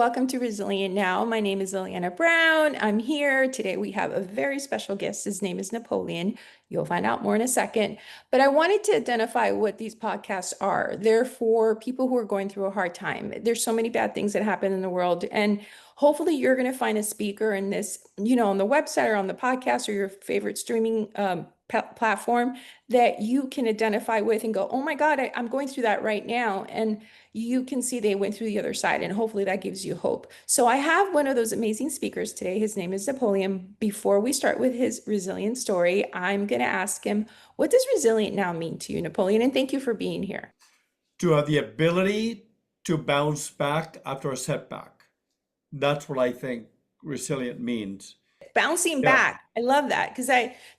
Welcome to Resilient Now. My name is Liliana Brown. I'm here. Today we have a very special guest. His name is Napoleon. You'll find out more in a second. But I wanted to identify what these podcasts are. They're for people who are going through a hard time. There's so many bad things that happen in the world. And hopefully you're going to find a speaker in this, on the website or on the podcast or your favorite streaming platform that you can identify with and go, oh my God, I'm going through that right now. And you can see they went through the other side, and hopefully that gives you hope. So I have one of those amazing speakers today. His name is Napoleon. Before we start with his resilient story, I'm going to ask him, what does resilient now mean to you, Napoleon? And thank you for being here. To have the ability to bounce back after a setback. That's what I think resilient means. Bouncing Yeah. back. I love that because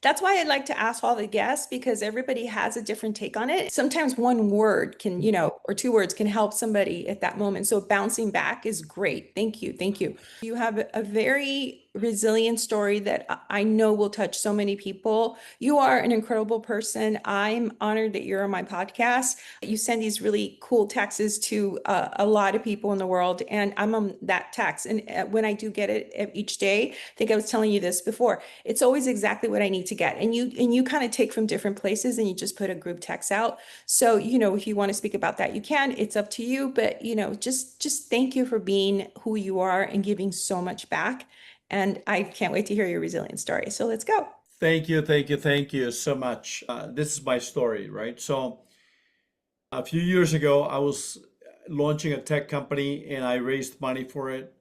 that's why I'd like to ask all the guests, because everybody has a different take on it. Sometimes one word can, or two words can help somebody at that moment. So bouncing back is great. Thank you. Thank you. You have a very resilient story that I know will touch so many people. You are an incredible person. I'm honored that you're on my podcast. You send these really cool texts to a lot of people in the world, and I'm on that text. And when I do get it each day, I think I was telling you this before, it's always exactly what I need to get. And you kind of take from different places and you just put a group text out. So, if you want to speak about that, you can. It's up to you. But, just thank you for being who you are and giving so much back. And I can't wait to hear your resilient story. So let's go. Thank you so much. This is my story, right? So a few years ago, I was launching a tech company and I raised money for it.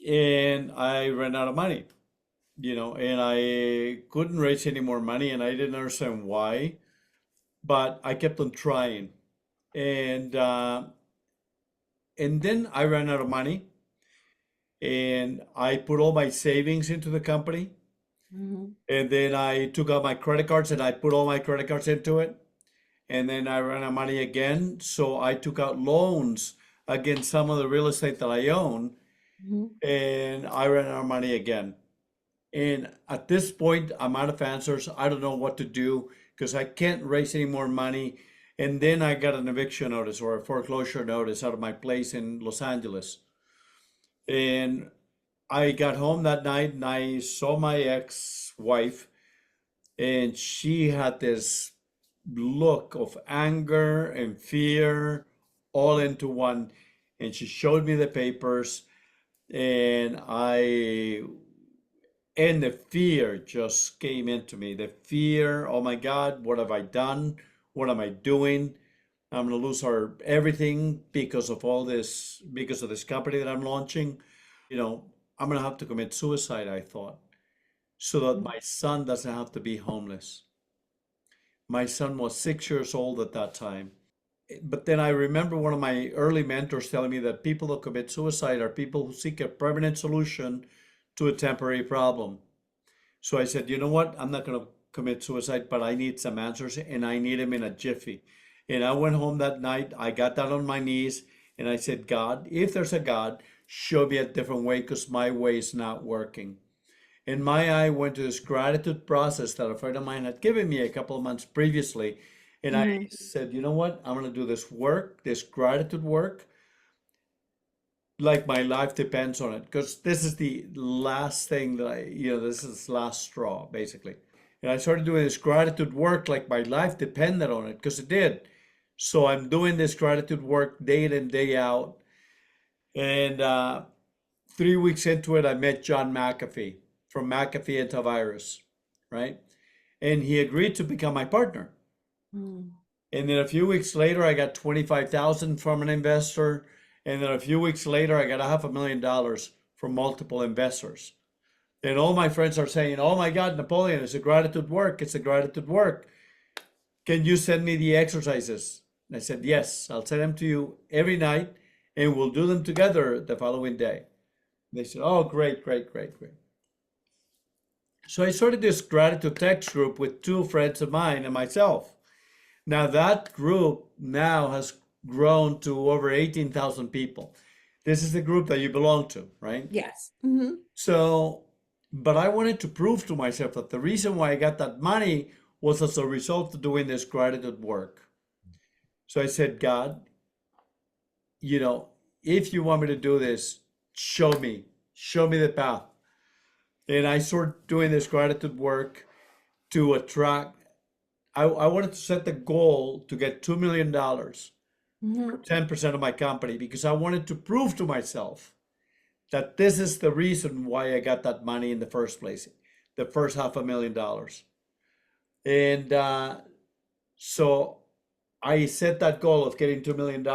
And I ran out of money, and I couldn't raise any more money and I didn't understand why, but I kept on trying. And and then I ran out of money and I put all my savings into the company. Mhm. And then I took out my credit cards and I put all my credit cards into it. And then I ran out of money again. So I took out loans against some of the real estate that I own Mhm. and I ran out of money again. And at this point, I'm out of answers. I don't know what to do because I can't raise any more money. And then I got an eviction notice or a foreclosure notice out of my place in Los Angeles. And I got home that night and I saw my ex-wife, and she had this look of anger and fear all into one. And she showed me the papers, and the fear just came into me. The fear, oh my God, what have I done? What am I doing? I'm gonna lose everything because of all this, because of this company that I'm launching. I'm gonna have to commit suicide, I thought, so that my son doesn't have to be homeless. My son was 6 years old at that time. But then I remember one of my early mentors telling me that people who commit suicide are people who seek a permanent solution to a temporary problem. So I said, you know what? I'm not going to commit suicide, but I need some answers and I need them in a jiffy. And I went home that night. I got down on my knees and I said, God, if there's a God, show me a different way because my way is not working. And my eye went to this gratitude process that a friend of mine had given me a couple of months previously. And I Mhm. said, you know what? I'm going to do this work, this gratitude work, like my life depends on it. Because this is the last thing that this is the last straw, basically. And I started doing this gratitude work like my life depended on it, because it did. So I'm doing this gratitude work day in and day out. And 3 weeks into it, I met John McAfee from McAfee Antivirus, right? And he agreed to become my partner. Mhm. And then a few weeks later, I got 25,000 from an investor. And then a few weeks later, I got $500,000 from multiple investors. And all my friends are saying, oh my God, Napoleon, it's a gratitude work. It's a gratitude work. Can you send me the exercises? And I said, yes, I'll send them to you every night and we'll do them together the following day. They said, oh, great, great, great, great. So I started this gratitude text group with two friends of mine and myself. Now that group now has grown to over 18,000 people. This is the group that you belong to, right? Yes. Mhm. So, but I wanted to prove to myself that the reason why I got that money was as a result of doing this gratitude work. So I said, God, you know, if you want me to do this, show me the path. And I started doing this gratitude work to attract. I wanted to set the goal to get $2 million, Mhm. 10% of my company, because I wanted to prove to myself that this is the reason why I got that money in the first place, the first $500,000. And so I set that goal of getting $2 million.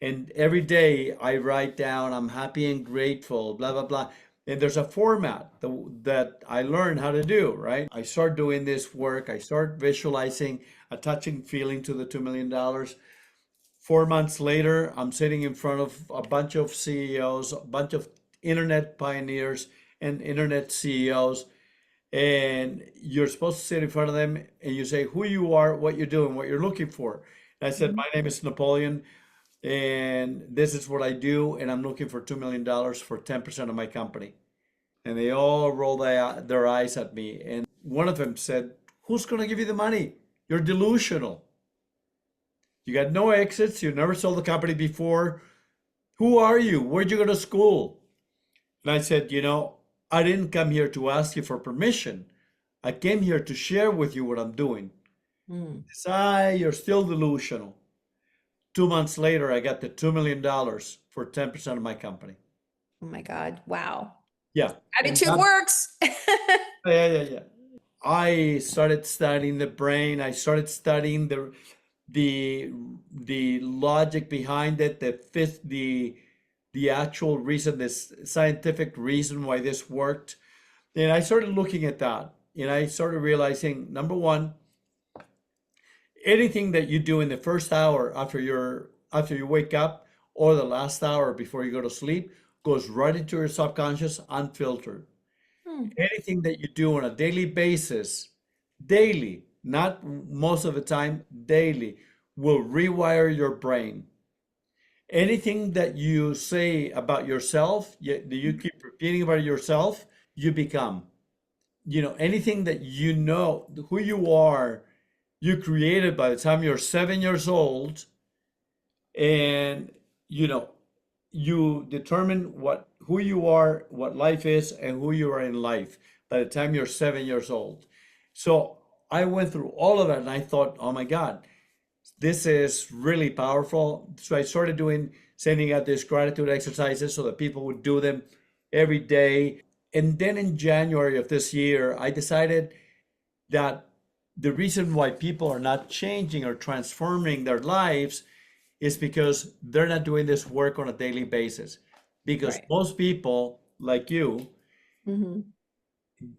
And every day I write down, I'm happy and grateful, blah, blah, blah. And there's a format that I learned how to do, right? I start doing this work. I start visualizing a touching feeling to the $2 million. 4 months later, I'm sitting in front of a bunch of CEOs, a bunch of internet pioneers and internet CEOs, and you're supposed to sit in front of them and you say who you are, what you're doing, what you're looking for. And I said, Mhm. my name is Napoleon, and this is what I do, and I'm looking for $2 million for 10% of my company. And they all rolled their eyes at me. And one of them said, who's going to give you the money? You're delusional. You got no exits. You never sold the company before. Who are you? Where'd you go to school? And I said, I didn't come here to ask you for permission. I came here to share with you what I'm doing. Mm. He said, you're still delusional. 2 months later, I got the $2 million for 10% of my company. Oh my God. Wow. Yeah. And Attitude that, works. yeah, yeah, yeah. I started studying the brain. I started studying the the logic behind it, the actual reason, this scientific reason why this worked. And I started looking at that, and I started realizing, number one, anything that you do in the first hour after you wake up or the last hour before you go to sleep goes right into your subconscious unfiltered. Hmm. Anything that you do on a daily basis, daily, not most of the time, daily, will rewire your brain. Anything that you say about yourself, that you keep repeating about yourself, you become. Anything that you know, who you are, you created by the time you're 7 years old, and you know, you determine who you are, what life is, and who you are in life by the time you're 7 years old. So I went through all of that and I thought, oh my God, this is really powerful. So I started sending out these gratitude exercises so that people would do them every day. And then in January of this year, I decided that the reason why people are not changing or transforming their lives is because they're not doing this work on a daily basis. Because Right. most people, like you, Hmm.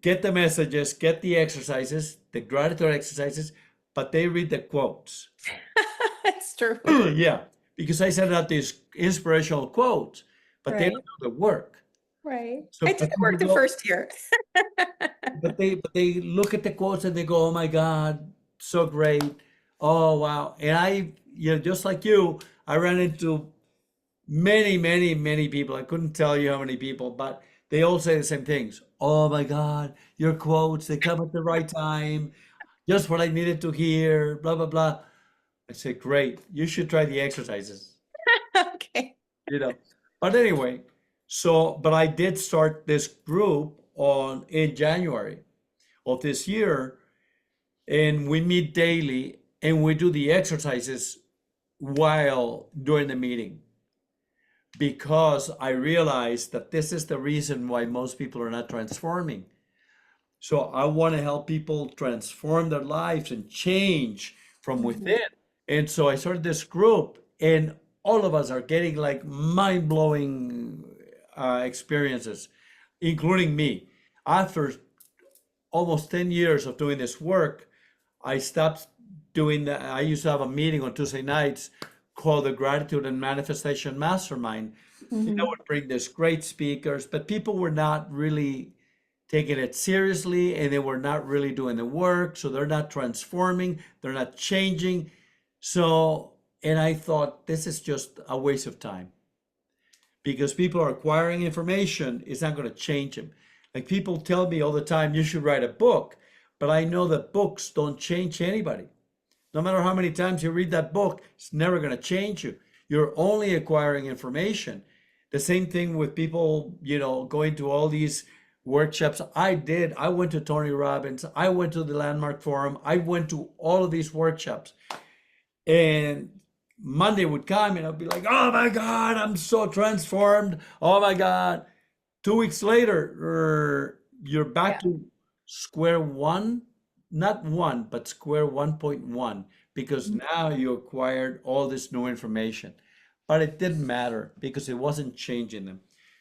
get the messages, get the exercises, the gratitude exercises, but they read the quotes. It's true. Yeah, because I sent out these inspirational quotes, but they don't Right. do the work. Right. So, I did but the people work the go, first year. but they look at the quotes and they go, "Oh my God, so great! Oh wow!" And just like you, I ran into many, many, many people. I couldn't tell you how many people, but they all say the same things. Oh my God, your quotes, they come at the right time, just what I needed to hear, blah, blah, blah. I said, great, you should try the exercises, Okay. you know. But anyway, but I did start this group in January of this year, and we meet daily and we do the exercises while during the meeting, because I realized that this is the reason why most people are not transforming. So I want to help people transform their lives and change from Mhm. within. And so I started this group, and all of us are getting like mind blowing experiences, including me. After almost 10 years of doing this work, I stopped doing that. I used to have a meeting on Tuesday nights called the Gratitude and Manifestation Mastermind. And I Mhm. would bring these great speakers, but people were not really taking it seriously and they were not really doing the work. So they're not transforming, they're not changing. So, and I thought this is just a waste of time because people are acquiring information, it's not going to change them. Like people tell me all the time, you should write a book, but I know that books don't change anybody. No matter how many times you read that book, it's never going to change you. You're only acquiring information. The same thing with people, going to all these workshops. I did. I went to Tony Robbins. I went to the Landmark Forum. I went to all of these workshops. And Monday would come and I'd be like, oh my God, I'm so transformed. Oh my God. 2 weeks later, you're back Yeah. to square one, not one, but square 1.1, because Mhm. now you acquired all this new information. But it didn't matter because it wasn't changing them.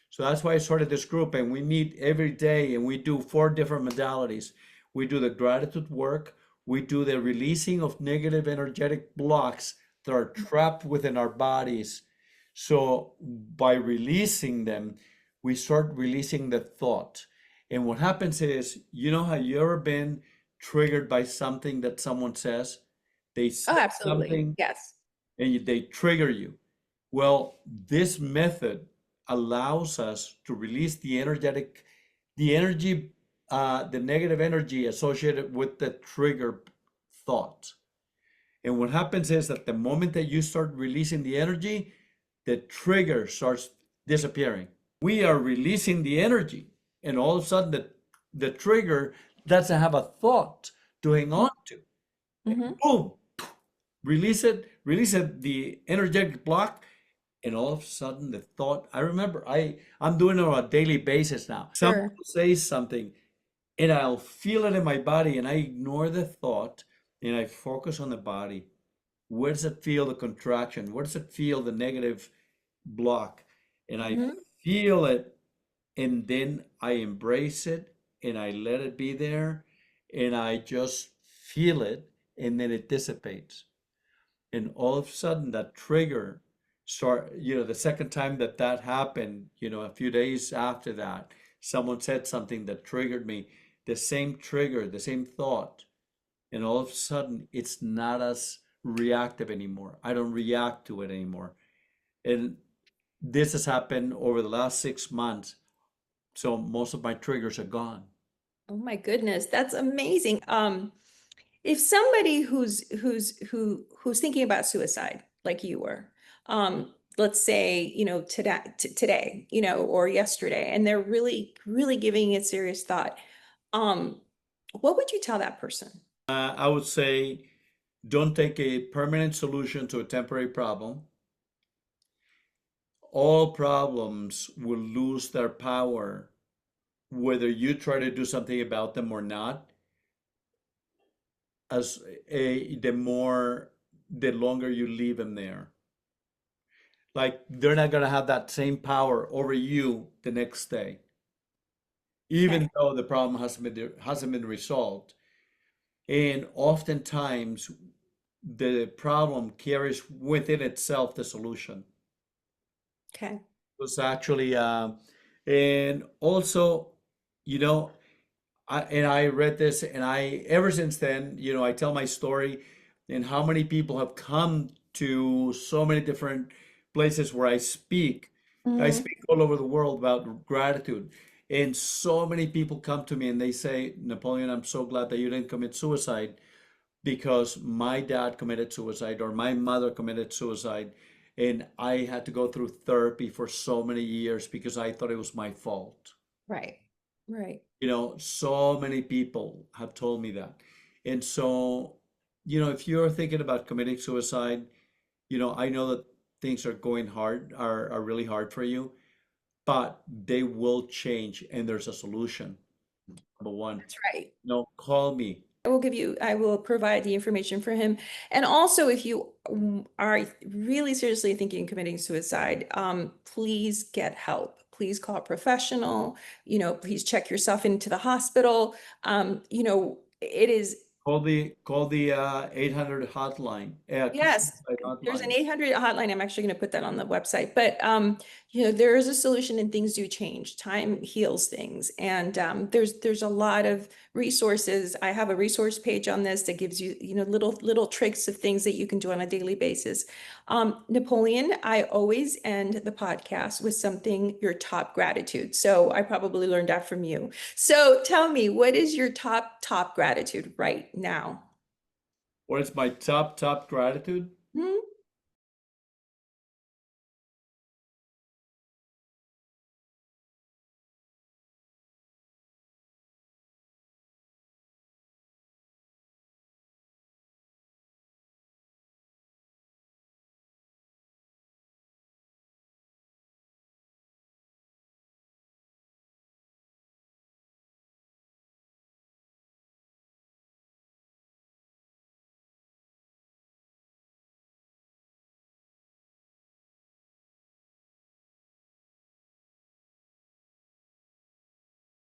So that's why I started this group, and we meet every day and we do 4 different modalities. We do the gratitude work, we do the releasing of negative energetic blocks that are trapped within our bodies. So by releasing them, we start releasing the thought. And what happens is, have you ever been triggered by something that someone says? They Oh, say absolutely. something Yes. and they trigger you. Well, this method allows us to release the energy, the negative energy associated with the trigger thought. And what happens is that the moment that you start releasing the energy, the trigger starts disappearing. We are releasing the energy, and all of a sudden the trigger doesn't have a thought to hang on to. Mm-hmm. Boom, release it, the energetic block, and all of a sudden the thought. I remember I'm doing it on a daily basis now. Someone Sure. will say something, and I'll feel it in my body, and I ignore the thought, and I focus on the body. Where does it feel the contraction? Where does it feel the negative block? And I Hmm. feel it, and then I embrace it, and I let it be there, and I just feel it, and then it dissipates. And all of a sudden, that trigger the second time that that happened, a few days after that, someone said something that triggered me, the same trigger, the same thought, and all of a sudden it's not as reactive anymore. I don't react to it anymore. And this has happened over the last 6 months. So most of my triggers are gone. Oh my goodness, that's amazing. If somebody who's thinking about suicide, like you were, let's say, today, or yesterday, and they're really, really giving it serious thought, um, what would you tell that person? I would say don't take a permanent solution to a temporary problem. All problems will lose their power whether you try to do something about them or not, as the longer you leave them there. Like they're not gonna have that same power over you the next day, even Okay. though the problem hasn't been resolved. And oftentimes the problem carries within itself the solution. Okay. Was actually and also, you know, I read this, and I ever since then, I tell my story and how many people have come to so many different places where I speak. I Mhm. speak all over the world about gratitude. And so many people come to me and they say, Napoleon, I'm so glad that you didn't commit suicide because my dad committed suicide or my mother committed suicide. And I had to go through therapy for so many years because I thought it was my fault. Right. Right. So many people have told me that. And so, if you're thinking about committing suicide, I know that things are going hard, are really hard for you, but they will change and there's a solution. Number one, That's right. call me. I will provide the information for him. And also, if you are really seriously thinking of committing suicide, please get help. Please call a professional, please check yourself into the hospital. It is, Call the 800 hotline, yes, suicide there's an hotline. 800 hotline. I'm actually going to put that on the website. But there is a solution and things do change. Time heals things. And there's a lot of resources. I have a resource page on this that gives you, little tricks of things that you can do on a daily basis. Napoleon, I always end the podcast with something, your top gratitude. So I probably learned that from you. So tell me, what is your top gratitude right now? What is my top gratitude? Hmm?